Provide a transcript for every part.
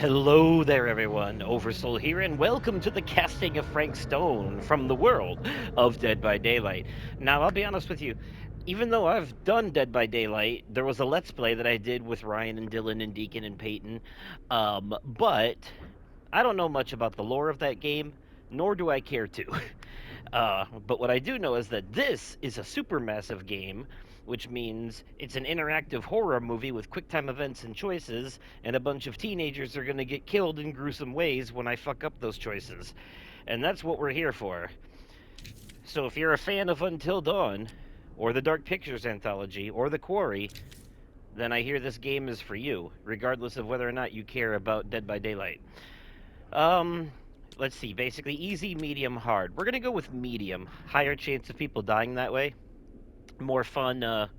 Hello there, everyone. Oversoul here, and welcome to the casting of Frank Stone from the world of Dead by Daylight. Now, I'll be honest with you, even though I've done Dead by Daylight, there was a Let's Play that I did with Ryan and Dylan and Deacon and Peyton, but I don't know much about the lore of that game, nor do I care to. But what I do know is that this is a supermassive game, which means it's an interactive horror movie with quick time events and choices, and a bunch of teenagers are going to get killed in gruesome ways when I fuck up those choices. And that's what we're here for. So if you're a fan of Until Dawn, or the Dark Pictures anthology, or The Quarry, then I hear this game is for you, regardless of whether or not you care about Dead by Daylight. Um, let's see. Basically, easy, medium, hard. We're gonna go with medium. Higher chance of people dying that way. More fun.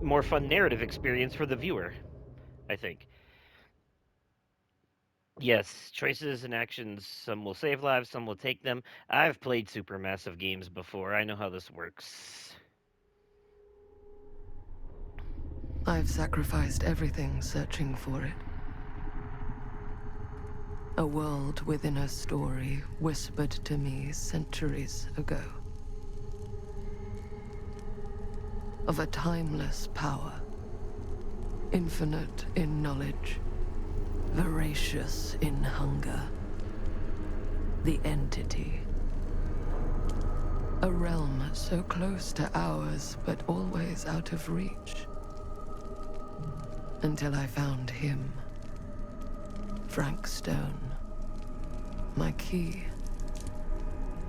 More fun narrative experience for the viewer. I think. Yes, choices and actions. Some will save lives. Some will take them. I've played supermassive games before. I know how this works. I've sacrificed everything searching for it. A world within a story whispered to me centuries ago. Of a timeless power, infinite in knowledge, voracious in hunger. The entity. A realm so close to ours, but always out of reach. Until I found him. Frank Stone. My key.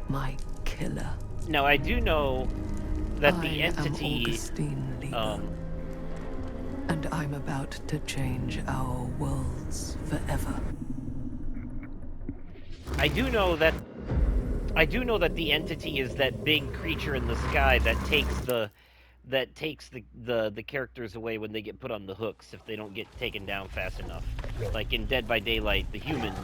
My killer. Now I do know that the I am entity. Augustine Lebo, Um, and I'm about to change our worlds forever. I do know that. I do know that the entity is that big creature in the sky that takes the characters away when they get put on the hooks if they don't get taken down fast enough. Like in Dead by Daylight, the humans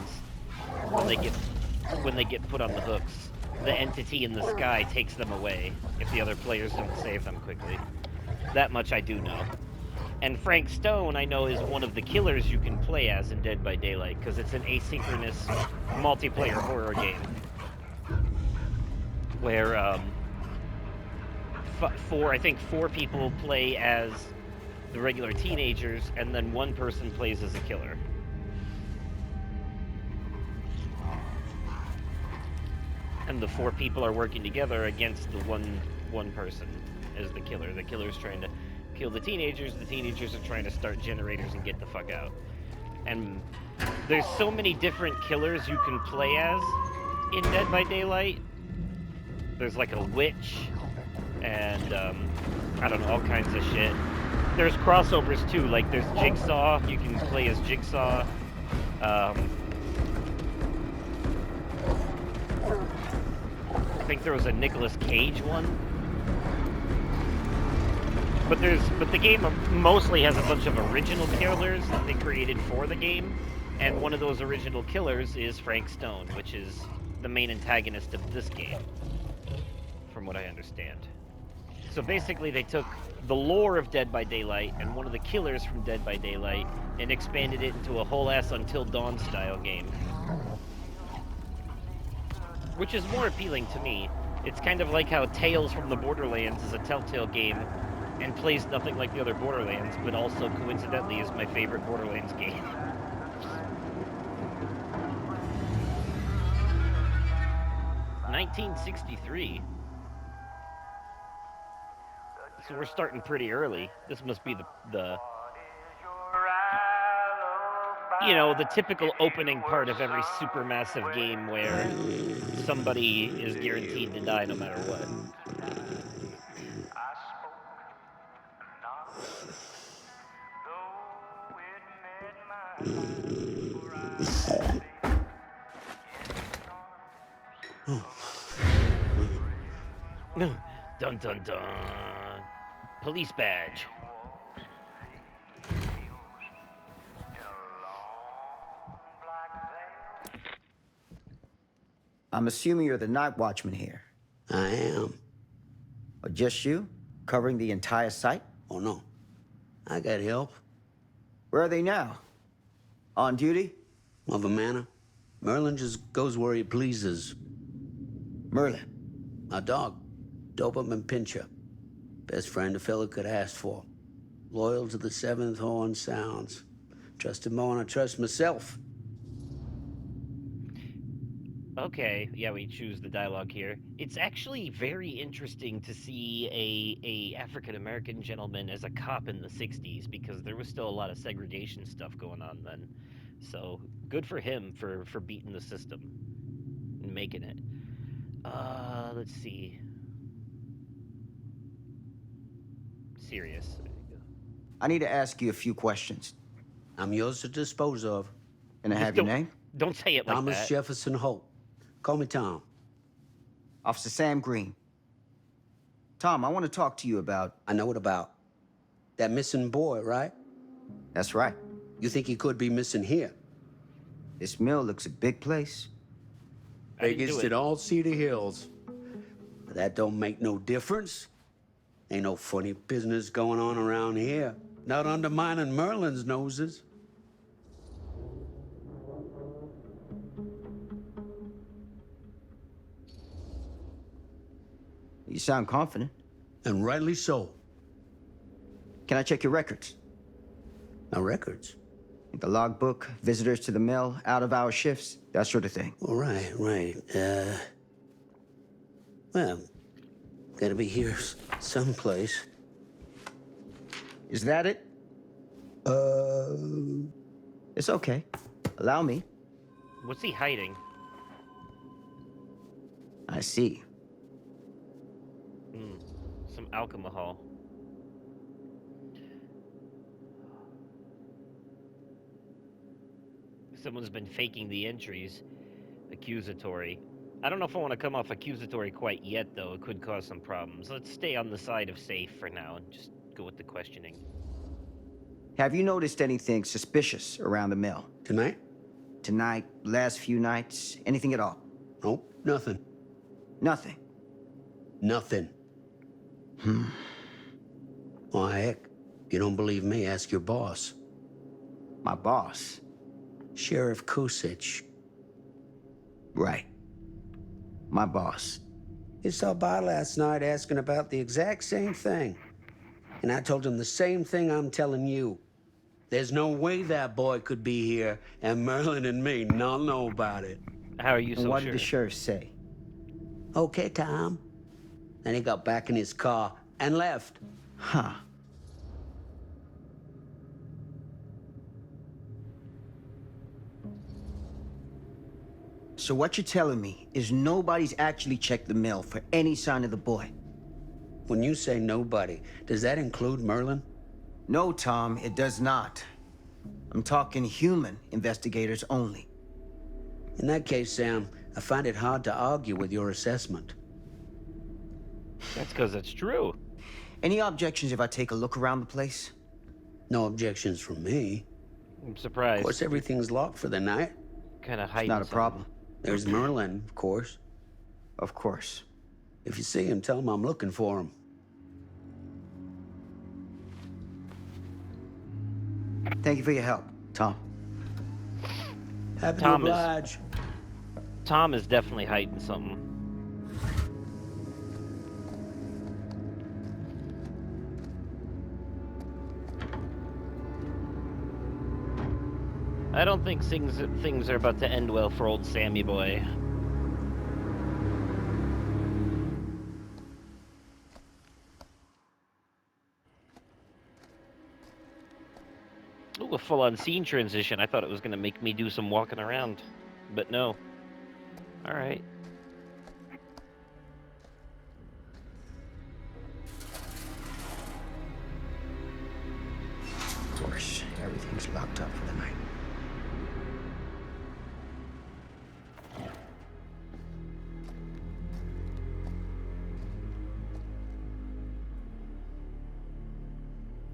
when they get put on the hooks, the entity in the sky takes them away if the other players don't save them quickly. That much I do know. And Frank Stone, I know, is one of the killers you can play as in Dead by Daylight because it's an asynchronous multiplayer horror game where I think four people play as the regular teenagers, and then one person plays as a killer. And the four people are working together against the one person as the killer. The killer's trying to kill the teenagers. The teenagers are trying to start generators and get the fuck out. And there's so many different killers you can play as in Dead by Daylight. There's like a witch, and I don't know, all kinds of shit. There's crossovers too, like there's Jigsaw. You can play as Jigsaw. Um, I think there was a Nicolas Cage one. But the game mostly has a bunch of original killers that they created for the game, and one of those original killers is Frank Stone, which is the main antagonist of this game, from what I understand. So basically, they took the lore of Dead by Daylight and one of the killers from Dead by Daylight and expanded it into a whole ass Until Dawn style game, which is more appealing to me. It's kind of like how Tales from the Borderlands is a Telltale game and plays nothing like the other Borderlands, but also coincidentally is my favorite Borderlands game. 1963. So we're starting pretty early. This must be the the typical opening part of every supermassive game where somebody is guaranteed to die no matter what. Dun dun dun. Police badge. I'm assuming you're the night watchman here. I am. Or just you? Covering the entire site? Oh, no. I got help. Where are they now? On duty? Of a manner. Merlin just goes where he pleases. Merlin. A dog. Doberman Pinscher. Best friend a fella could ask for. Loyal to the seventh horn sounds. Trust him more than I trust myself. Okay, yeah, we choose the dialogue here. It's actually very interesting to see a African American gentleman as a cop in the '60s because there was still a lot of segregation stuff going on then. So good for him for beating the system and making it. Let's see. Serious. There you go. I need to ask you a few questions. I'm yours to dispose of. Can I Just have your name? don't say it like Thomas that. Jefferson Holt. Call me Tom. Officer Sam Green. Tom, I want to talk to you about... I know it about. That missing boy, right? That's right. You think he could be missing here? This mill looks a big place. I didn't do Biggest it. in all Cedar Hills. But that don't make no difference. Ain't no funny business going on around here. Not undermining Merlin's noses. You sound confident. And rightly so. Can I check your records? Now, records. Like the logbook, visitors to the mill, out-of-hour shifts, that sort of thing. All right, right. Well, gotta be here someplace. Is that it? It's okay. Allow me. What's he hiding? I see. Some alcohol. Someone's been faking the entries. Accusatory. I don't know if I want to come off accusatory quite yet, though. It could cause some problems. Let's stay on the side of safe for now and just go with the questioning. Have you noticed anything suspicious around the mill? Tonight? Tonight, last few nights, anything at all? Nope, nothing. Nothing. Nothing. Well, heck, if you don't believe me, ask your boss. My boss. Sheriff Kosich. Right. My boss. He stopped by last night asking about the exact same thing. And I told him the same thing I'm telling you. There's no way that boy could be here, and Merlin and me not know about it. How are you And so what sure? did the sheriff say? Okay, Tom. Then he got back in his car and left. Huh. So what you're telling me is nobody's actually checked the mill for any sign of the boy? When you say nobody, does that include Merlin? No, Tom, it does not. I'm talking human investigators only. In that case, Sam, I find it hard to argue with your assessment. That's because it's true. Any objections if I take a look around the place? No objections from me. I'm surprised. Of course, everything's locked for the night. Kind of It's hiding not a something. problem. There's Merlin, of course. Of course. If you see him, tell him I'm looking for him. Thank you for your help, Tom. Happy Tom to is- oblige. Tom is definitely hiding something. I don't think things are about to end well for old Sammy boy. Ooh, a full-on scene transition. I thought it was going to make me do some walking around, but no. All right. Of course, everything's locked up for the night.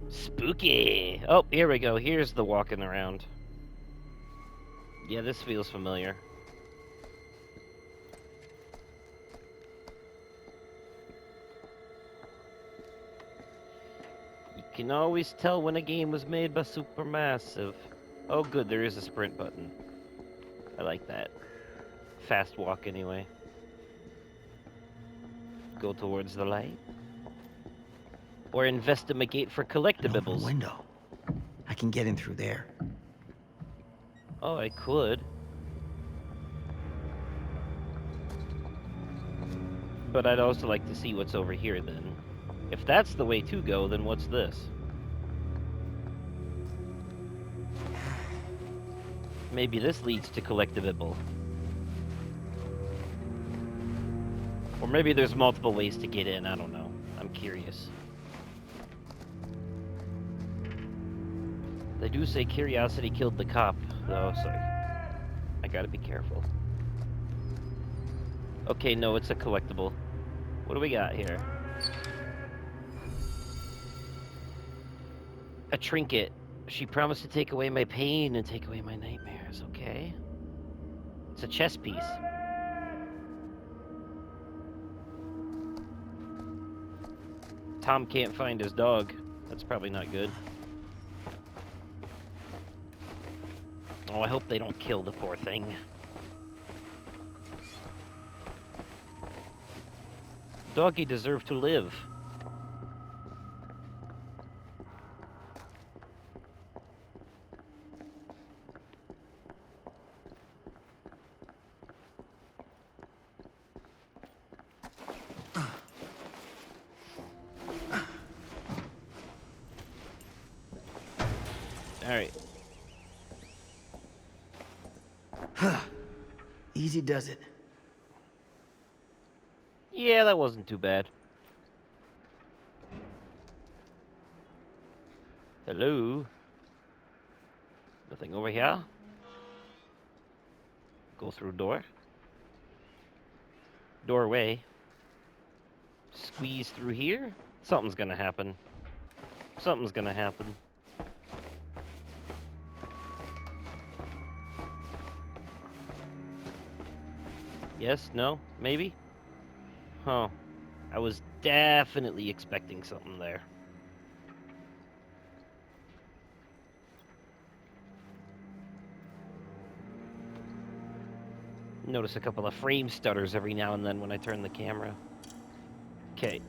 Spooky. Oh, here we go. Here's the walking around. Yeah, this feels familiar. You can always tell when a game was made by Supermassive. Oh, good, there is a sprint button. I like that. Fast walk, anyway. Go towards the light. Or investigate for An open collectibles. window. I can get in through there. Oh, I could. But I'd also like to see what's over here, then. If that's the way to go, then what's this? Maybe this leads to collectible. Or maybe there's multiple ways to get in, I don't know. I'm curious. They do say curiosity killed the cop, though, so I gotta be careful. Okay, no, it's a collectible. What do we got here? A trinket. She promised to take away my pain and take away my nightmares, okay? It's a chess piece. Tom can't find his dog. That's probably not good. Oh, I hope they don't kill the poor thing. Doggy deserved to live. Alright. Easy does it. Yeah, that wasn't too bad. Hello? Nothing over here? Go through door. Doorway. Squeeze through here? Something's gonna happen. Something's gonna happen. Yes? No? Maybe? Huh. I was definitely expecting something there. Notice a couple of frame stutters every now and then when I turn the camera. Okay.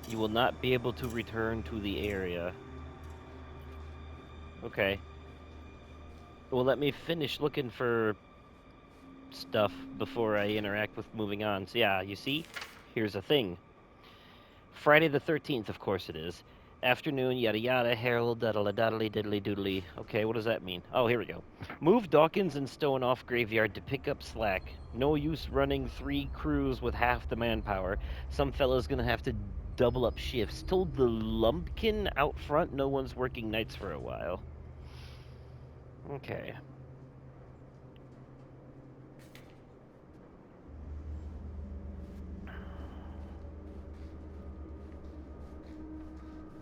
You will not be able to return to the area. Okay. Well, let me finish looking for stuff before I interact with moving on. So yeah, you see? Here's a thing. Friday the 13th, of course it is. Afternoon, yada yada, Harold, daddle daddly diddly doodly. Okay, what does that mean? Oh, here we go. Move Dawkins and Stone off graveyard to pick up slack. No use running 3 crews with half the manpower. Some fella's gonna have to double up shifts. Told the lumpkin out front no one's working nights for a while. Okay.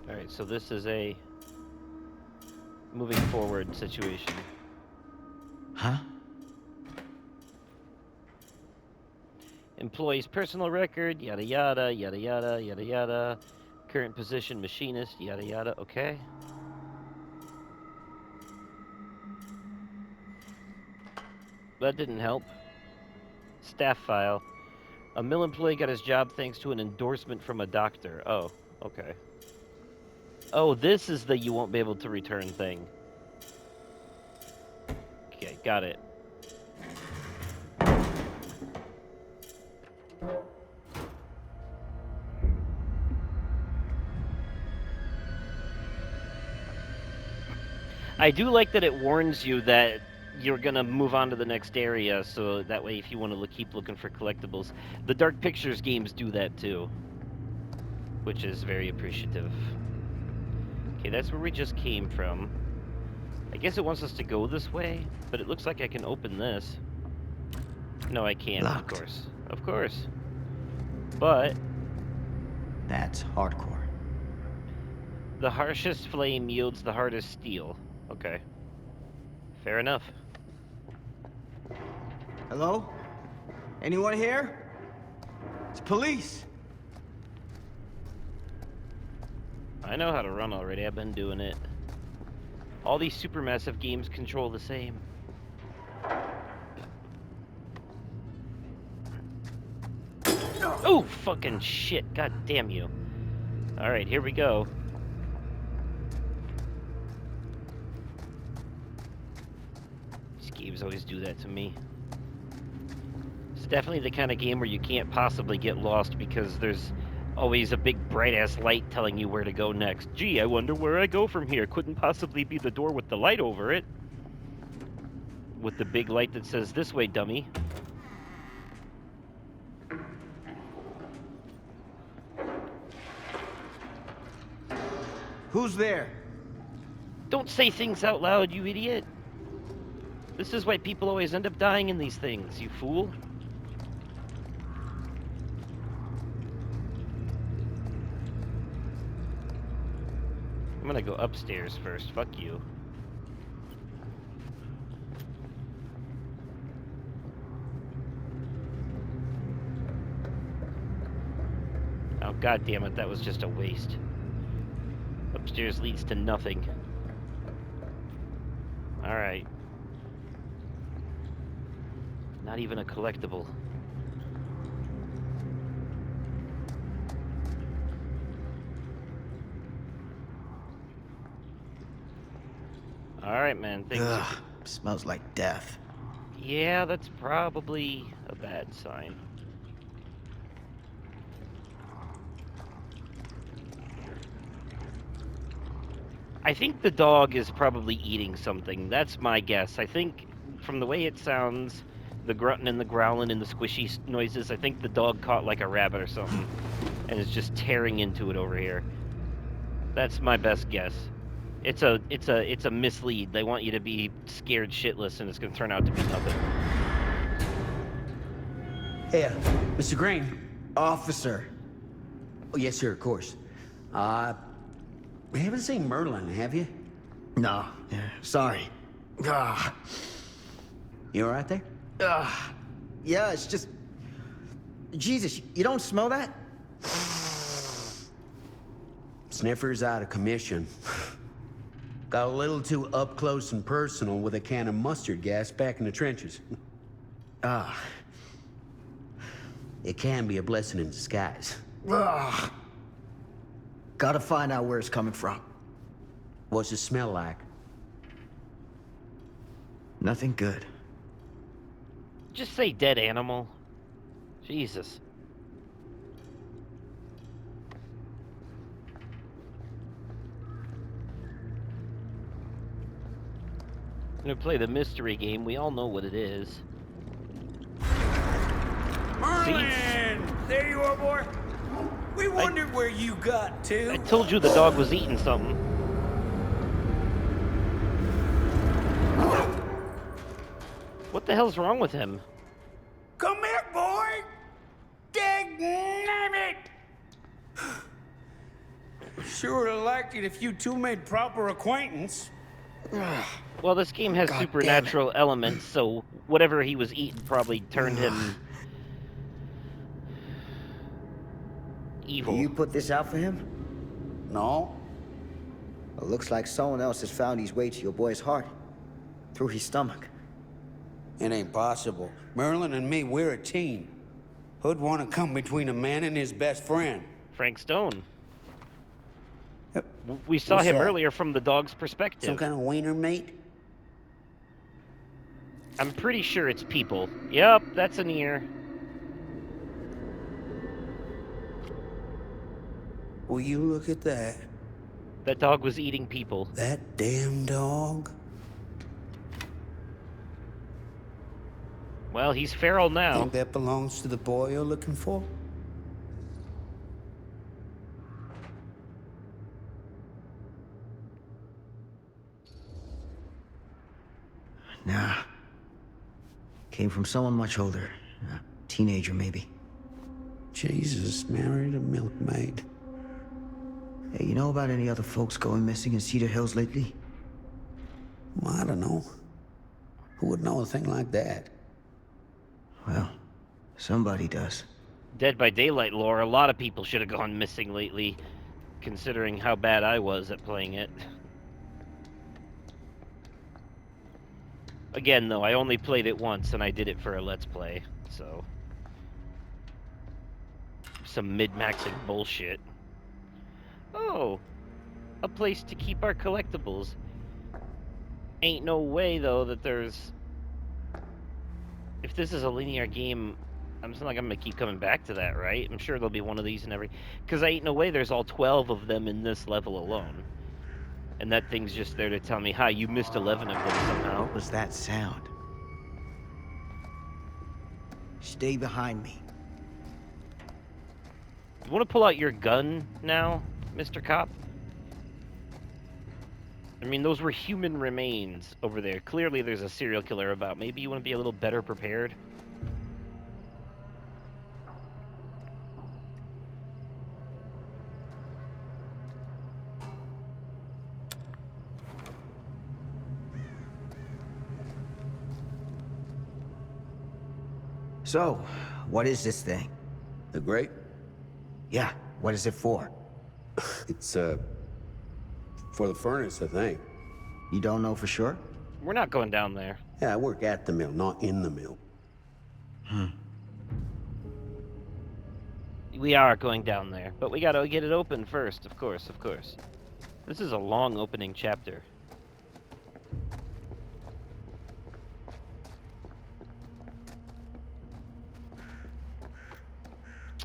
Alright, so this is a moving forward situation. Huh? Employee's personal record, yada yada, yada yada, yada yada. Current position, machinist, yada yada, okay. That didn't help. Staff file. A mill employee got his job thanks to an endorsement from a doctor. Oh, okay. Oh, this is the you won't be able to return thing. Okay, got it. I do like that it warns you that you're gonna move on to the next area, so that way if you want to keep looking for collectibles. The Dark Pictures games do that too, which is very appreciative. Okay, that's where we just came from. I guess it wants us to go this way, but it looks like I can open this. No, I can't, Locked. of course. Of course. But That's hardcore. the harshest flame yields the hardest steel. Okay. Fair enough. Hello? Anyone here? It's police. I know how to run already. I've been doing it. All these supermassive games control the same. Oh, fucking shit. God damn you. Alright, here we go. These games always do that to me. It's definitely the kind of game where you can't possibly get lost because there's always a big bright-ass light telling you where to go next. Gee, I wonder where I go from here. Couldn't possibly be the door with the light over it. With the big light that says, "This way, dummy." Who's there? Don't say things out loud, you idiot. This is why people always end up dying in these things, you fool. I'm gonna go upstairs first, fuck you. Oh, god damn it, that was just a waste. Upstairs leads to nothing. Alright. Not even a collectible. Alright, man, things... Ugh, smells like death. Yeah, that's probably a bad sign. I think the dog is probably eating something. That's my guess. I think from the way it sounds, the grunting and the growling and the squishy noises, I think the dog caught like a rabbit or something and is just tearing into it over here. That's my best guess. It's a mislead. They want you to be scared shitless and it's going to turn out to be nothing. Hey, Mr. Green. Officer. Oh, yes, sir, of course. You haven't seen Merlin, have you? No, yeah, sorry. Ah, You all right there? yeah, it's just... Jesus, you don't smell that? Sniffer's out of commission. Got a little too up close and personal with a can of mustard gas back in the trenches. Ah. It can be a blessing in disguise. Ugh. Gotta find out where it's coming from. What's it smell like? Nothing good. Just say dead animal. Jesus. I'm gonna play the mystery game. We all know what it is. Merlin! There you are, boy. We wondered where you got to. I told you the dog was eating something. What the hell's wrong with him? Come here, boy! Dang it! Sure would have liked it if you two made proper acquaintance. Well, this game has God supernatural elements, so whatever he was eating probably turned him evil. You put this out for him? No? It looks like someone else has found his way to your boy's heart. Through his stomach. It ain't possible. Merlin and me, we're a team. Who'd want to come between a man and his best friend? Frank Stone. Yep. We saw What's him that? earlier from the dog's perspective. Some kind of wiener mate? I'm pretty sure it's people. Yep, that's an ear. Will you look at that? That dog was eating people. That damn dog? Well, he's feral now. Think that belongs to the boy you're looking for? Nah. Came from someone much older. A teenager, maybe. Jesus, married a milkmaid. Hey, you know about any other folks going missing in Cedar Hills lately? Well, I don't know. Who would know a thing like that? Well, somebody does. Dead by Daylight lore, a lot of people should have gone missing lately, considering how bad I was at playing it. Again, though, I only played it once, and I did it for a Let's Play, so... Some mid-maxing bullshit. Oh! A place to keep our collectibles. Ain't no way, though, that there's... If this is a linear game, I'm just like I'm gonna keep coming back to that, right? I'm sure there'll be one of these in every... Because ain't no way there's all 12 of them in this level alone. And that thing's just there to tell me, hi, you missed 11 of them somehow. What was that sound? Stay behind me. You want to pull out your gun now, Mr. Cop? I mean, those were human remains over there. Clearly there's a serial killer about. Maybe you want to be a little better prepared? So, what is this thing? The grate? Yeah, what is it for? It's, for the furnace, I think. You don't know for sure? We're not going down there. Yeah, I work at the mill, not in the mill. We are going down there, but we gotta get it open first, of course, of course. This is a long opening chapter.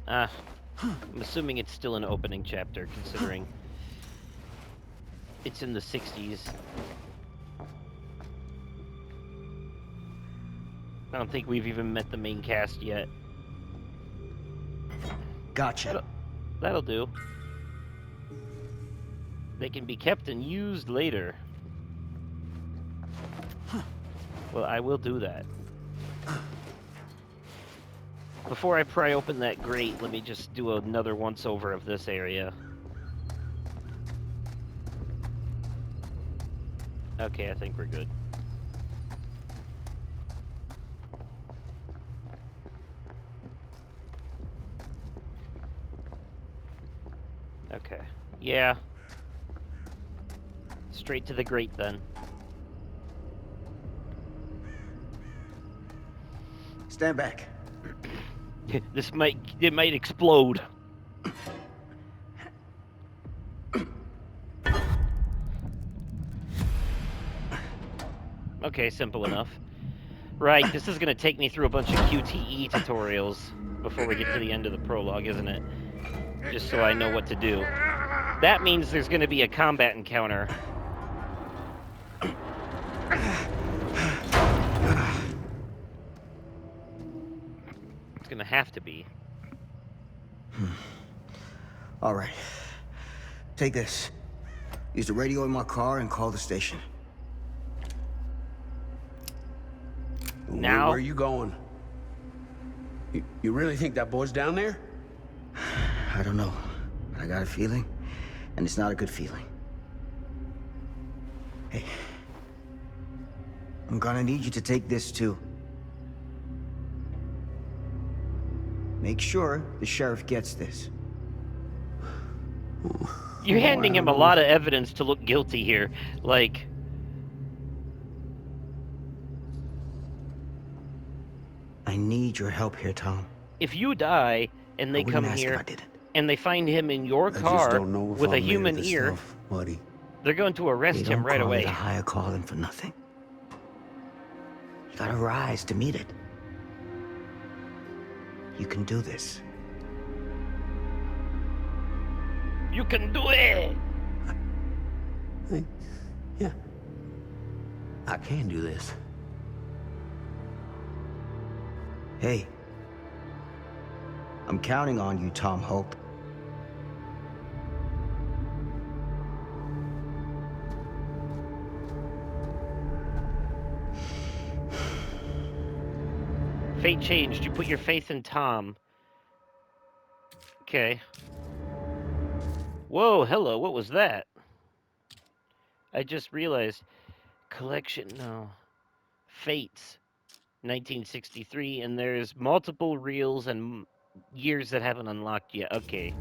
I'm assuming it's still an opening chapter, considering it's in the 60s. I don't think we've even met the main cast yet. Gotcha. That'll do. They can be kept and used later. Well, I will do that. Before I pry open that grate, let me just do another once-over of this area. Okay, I think we're good. Okay. Yeah. Straight to the grate, then. Stand back. It might explode. Okay, simple enough. Right, this is gonna take me through a bunch of QTE tutorials before we get to the end of the prologue, isn't it? Just so I know what to do. That means there's gonna be a combat encounter. It's gonna have to be. All right. Take this. Use the radio in my car and call the station. Now? Where are you going? You really think that boy's down there? I don't know. But I got a feeling, and it's not a good feeling. Hey. I'm gonna need you to take this too. Make sure the sheriff gets this. You're handing him a lot of evidence to look guilty here. Like... I need your help here, Tom. If you die, and they I wouldn't come ask if here, I didn't. and they find him in your I just car don't know if with a I'm made of human this ear, stuff, buddy. they're going to arrest You him don't right call away. it a higher calling for nothing. You gotta rise to meet it. You can do this. You can do it! Yeah. I can do this. Hey. I'm counting on you, Tom Holt. Fate changed. You put your faith in Tom. Okay. Whoa, hello, what was that? I just realized. Collection, no. Fates. 1963, and there's multiple reels and gears that haven't unlocked yet. Okay.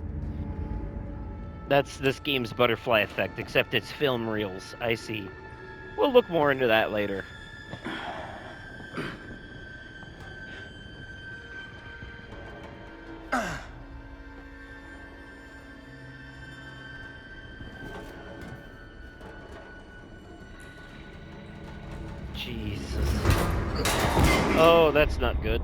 That's this game's butterfly effect, except it's film reels. I see. We'll look more into that later. Jesus. Oh, that's not good.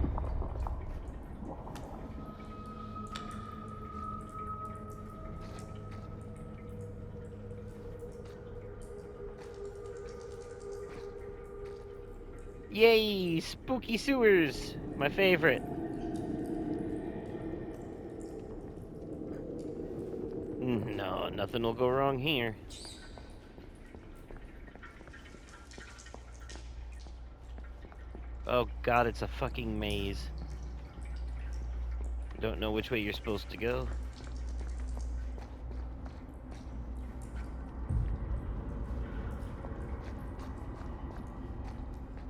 Yay! Spooky sewers! My favorite. No, nothing will go wrong here. Oh god, it's a fucking maze. Don't know which way you're supposed to go.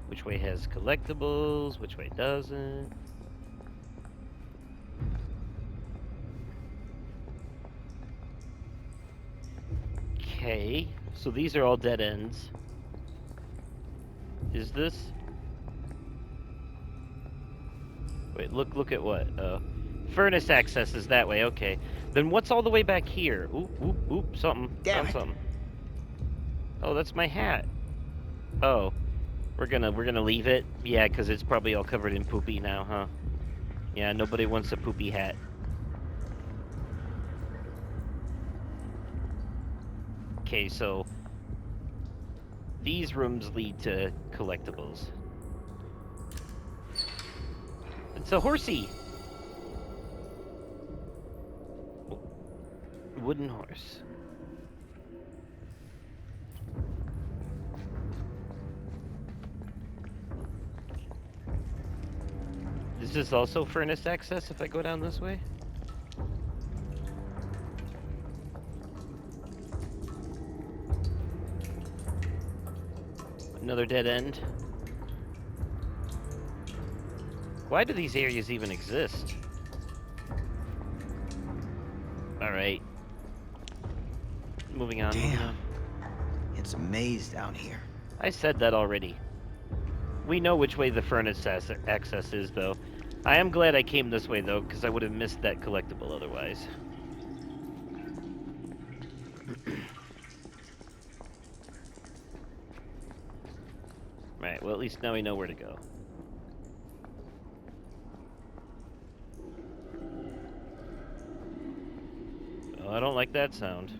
Which way has collectibles? Which way doesn't? Okay, so these are all dead ends. Is this? Wait, look at what? Furnace access is that way. Okay, then what's all the way back here? Oop, oop, oop! Something. Damn Found it. something. Oh, that's my hat. Oh, we're gonna leave it. Yeah, because it's probably all covered in poopy now, huh? Yeah, nobody wants a poopy hat. Okay, so these rooms lead to collectibles. It's a horsey. Wooden horse. Is this also furnace access if I go down this way? Another dead end. Why do these areas even exist? Alright. Moving on, moving on. Damn. It's a maze down here. I said that already. We know which way the furnace access is, though. I am glad I came this way, though, because I would have missed that collectible otherwise. Right, well, at least now we know where to go. Oh, I don't like that sound.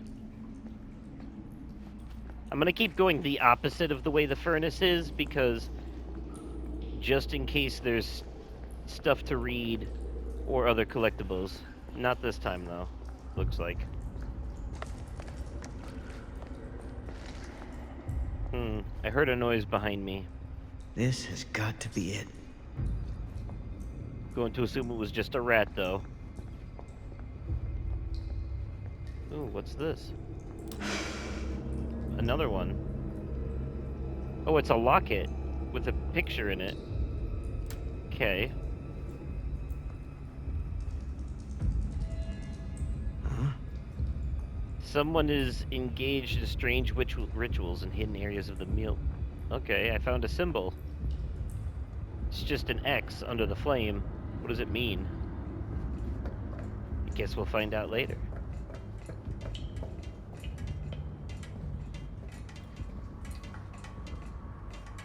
I'm gonna keep going the opposite of the way the furnace is, because just in case there's stuff to read or other collectibles. Not this time, though. Looks like. I heard a noise behind me. This has got to be it. Going to assume it was just a rat, though. Ooh, what's this? Another one. Oh, it's a locket with a picture in it. Okay. Huh? Someone is engaged in strange rituals in hidden areas of the meal. Okay, I found a symbol. It's just an X under the flame. What does it mean? I guess we'll find out later.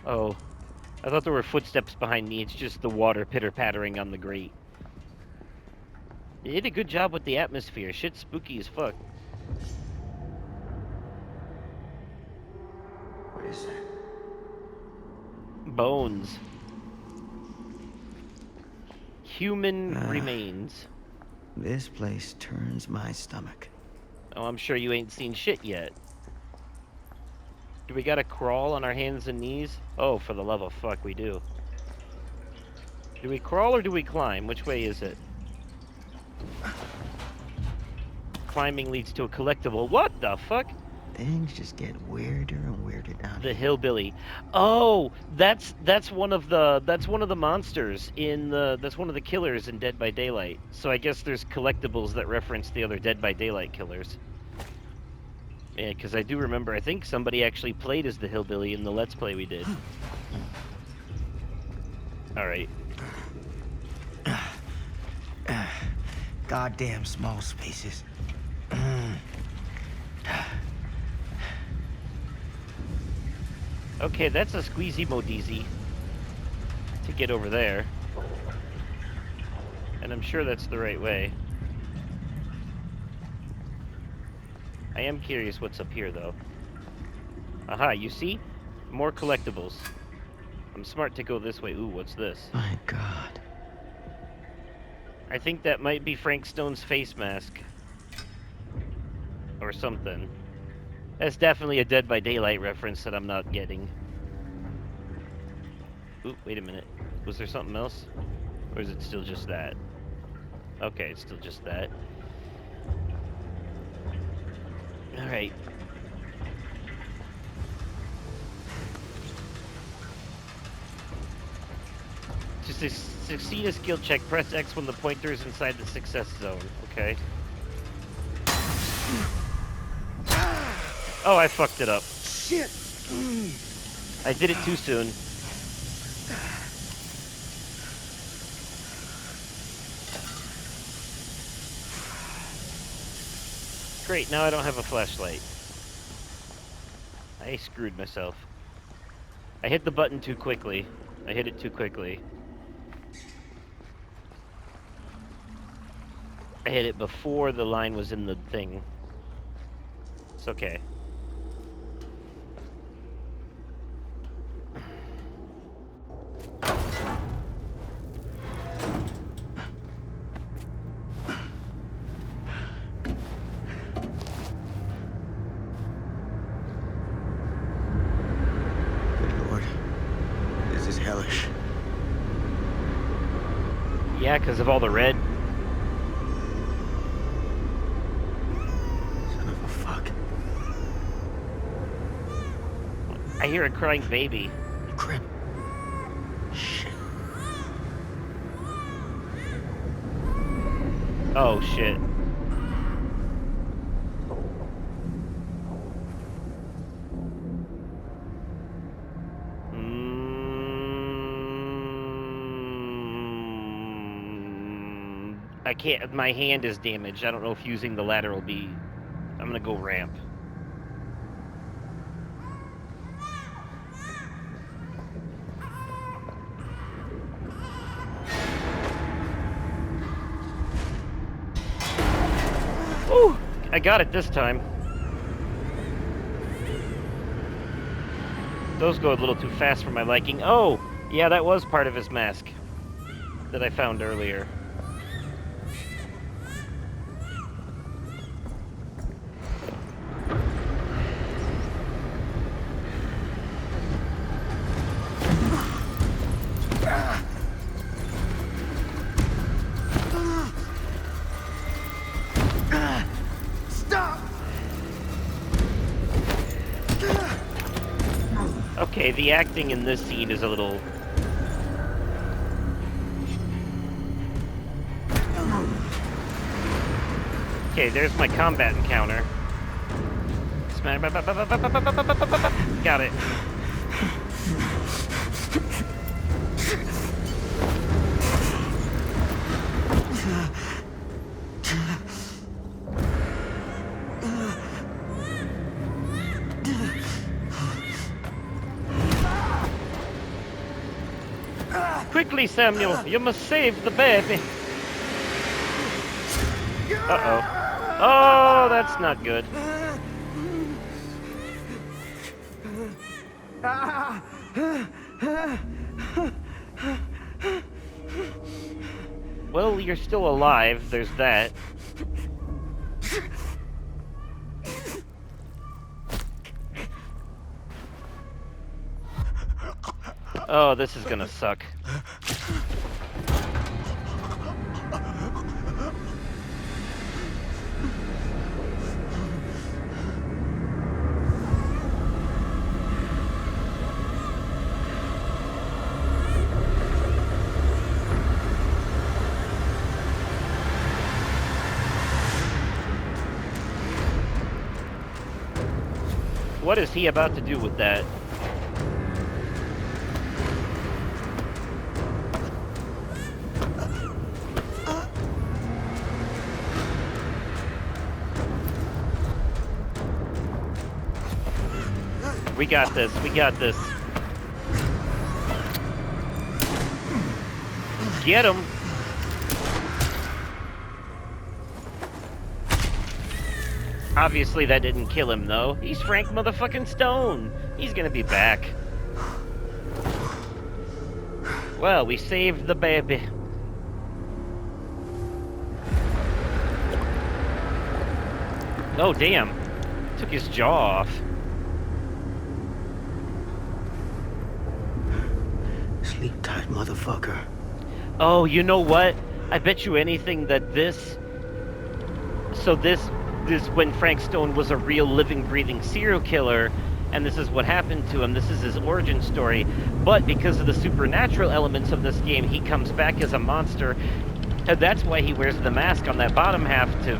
Oh, I thought there were footsteps behind me. It's just the water pitter-pattering on the grate. They did a good job with the atmosphere. Shit's spooky as fuck. What is that? Bones. Human remains. This place turns my stomach. Oh, I'm sure you ain't seen shit yet. Do we gotta crawl on our hands and knees? Oh, for the love of fuck, we do. Do we crawl or do we climb? Which way is it? Climbing leads to a collectible. What the fuck? Things just get weirder and weirder down The here. hillbilly. Oh, that's one of the monsters in the that's one of the killers in Dead by Daylight. So I guess there's collectibles that reference the other Dead by Daylight killers. Yeah, because I do remember. I think somebody actually played as the hillbilly in the Let's Play we did. All right. Goddamn small spaces. Okay, that's a squeezy modeezy to get over there. And I'm sure that's the right way. I am curious what's up here, though. Aha, you see? More collectibles. I'm smart to go this way. Ooh, what's this? My God. I think that might be Frank Stone's face mask. Or something. That's definitely a Dead by Daylight reference that I'm not getting. Ooh, wait a minute. Was there something else? Or is it still just that? Okay, it's still just that. Alright. To succeed a skill check, press X when the pointer is inside the success zone. Okay. Oh, I fucked it up. Shit! I did it too soon. Great, now I don't have a flashlight. I screwed myself. I hit the button too quickly. I hit it too quickly. I hit it before the line was in the thing. It's okay. Good Lord. This is hellish. Yeah, because of all the red. Son of a fuck. I hear a crying baby. Crap. Shit. Oh, shit. I can't. My hand is damaged. I don't know if using the ladder will be. I'm gonna go ramp. Ooh! I got it this time. Those go a little too fast for my liking. Oh! Yeah, that was part of his mask that I found earlier. Stop! Okay, the acting in this scene is a little... Okay, there's my combat encounter. Got it. Quickly, Samuel, you must save the baby. Uh-oh. Oh, that's not good. Well, you're still alive, there's that. Oh, this is gonna suck. What is he about to do with that? We got this. We got this. Get him. Obviously, that didn't kill him, though. He's Frank motherfucking Stone. He's gonna be back. Well, we saved the baby. Oh, damn. Took his jaw off. Sleep tight, motherfucker. Oh, you know what? I bet you anything that this... So this when Frank Stone was a real living, breathing serial killer, and this is what happened to him. This is his origin story. But because of the supernatural elements of this game, he comes back as a monster. And that's why he wears the mask on that bottom half, to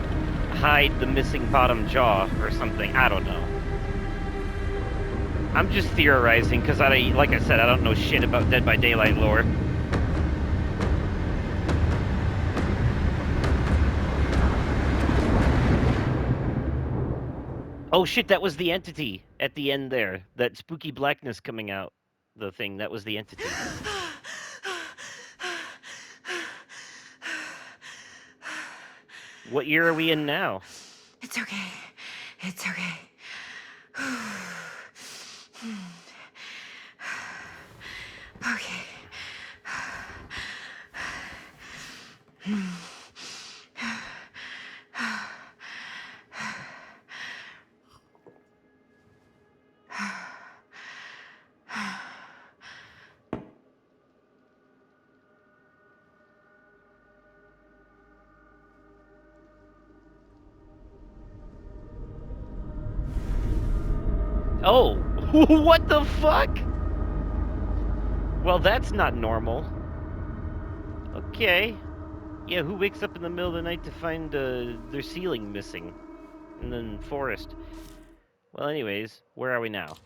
hide the missing bottom jaw or something. I don't know. I'm just theorizing because, like I said, I don't know shit about Dead by Daylight lore. Oh shit, that was the entity at the end there. That spooky blackness coming out. The thing, that was the entity. What year are we in now? It's okay. It's okay. Okay. Oh, what the fuck? Well, that's not normal. Okay. Yeah, who wakes up in the middle of the night to find their ceiling missing in the forest? Well, anyways, where are we now?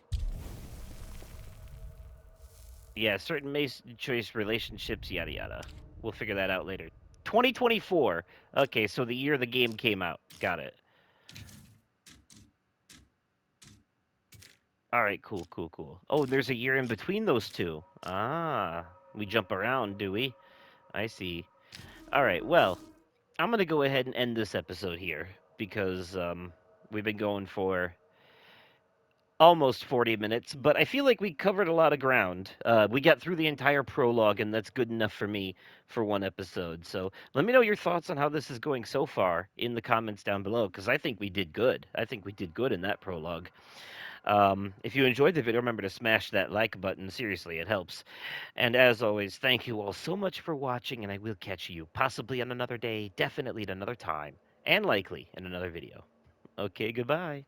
Yeah, certain choice relationships, yada yada. We'll figure that out later. 2024. Okay, so the year the game came out. Got it. All right, cool, cool, cool. Oh, there's a year in between those two. Ah, we jump around, do we? I see. All right, well, I'm gonna go ahead and end this episode here because we've been going for almost 40 minutes, but I feel like we covered a lot of ground. We got through the entire prologue, and that's good enough for me for one episode. So let me know your thoughts on how this is going so far in the comments down below, because I think we did good. I think we did good in that prologue. If you enjoyed the video, remember to smash that like button. Seriously, it helps. And as always, thank you all so much for watching, and I will catch you possibly on another day, definitely at another time, and likely in another video. Okay, goodbye.